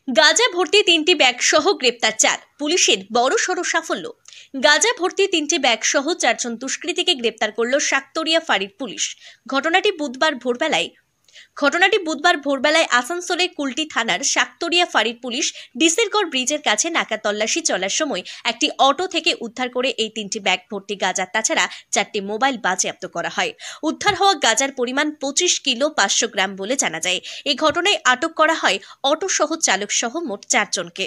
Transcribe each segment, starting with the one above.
গাঁজা ভর্তি 3টি ব্যাগ সহ গ্রেপ্তার 4, পুলিশের বড়সড় সাফল্য। গাঁজা ভর্তি 3টি ব্যাগ সহ 4 জন দুষ্কৃতীকে গ্রেপ্তার করল শাকতরিয়া ফাঁড়ির পুলিশ। ঘটনাটি বুধবার ভোরবেলায় আসানসোলের কুলটি থানার শাকতরিয়া ফাঁড়ির পুলিশ ডিসেরগড় ব্রিজের কাছে নাকা তল্লাশি চলার সময় একটি অটো থেকে উদ্ধার করে এই 3টি ব্যাগ ভর্তি গাঁজা তাছাড়া 4টি মোবাইল বাজেয়াপ্ত করা হয়। উদ্ধার হওয়া গাঁজার পরিমাণ 25 কিলো 500 গ্রাম বলে জানা যায়। এই ঘটনায় আটক করা হয় অটো সহ চালক সহ মোট 4 জনকে।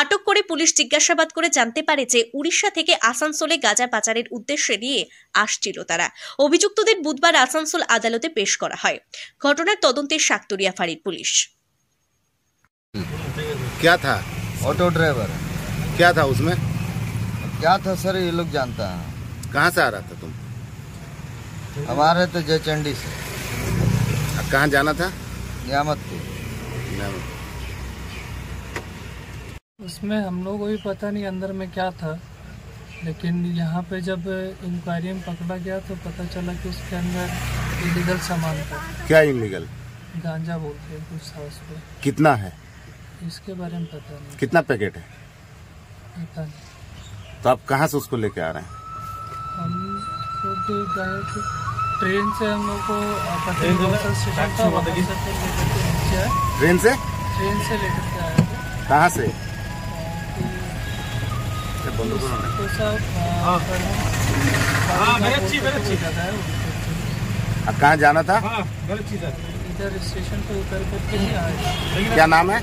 আটক করে পুলিশ জিজ্ঞাসাবাদ করে জানতে পারে যে উড়িষ্যা থেকে আসানসোলে গাঁজা পাচারের উদ্দেশ্যে নিয়ে আসছিল তারা। অভিযুক্তদের বুধবার আসানসোল আদালতে পেশ করা হয়। ঘটনার তদন্তে শাকতরিয়া ফাঁড়ির পুলিশ। क्या था? Auto driver. क्या था उसमें? क्या था सर, ये लोग जानता है। कहाँ से आ रहा था तुम? हमारे तो जयचंडी से। कहाँ जाना था? नियामतपुर। उसमें हम लोगों को भी पता नहीं अंदर में क्या था, लेकिन यहाँ पे जब इंक्वायरी में पकड़ा गया तो पता चला कि उसके अंदर इलीगल सामान था। क्या इलीगल? गांजा बोलते हैं कुछ था उसको। कितना है? इसके बारे में पता नहीं। कितना पैकेट है? पता नहीं। तो आप कहाँ से उसको लेके आ रहे हैं? हम लोग गए थे ट्रेन से, हम लोग को स्टेशन था, वहाँ से लेकर के नीचे आए। ट्रेन से लेकर के आए थे। कहाँ से? तो सब जगह है कहाँ जाना था? इधर स्टेशन पे उतर करके ही आए। क्या नाम है?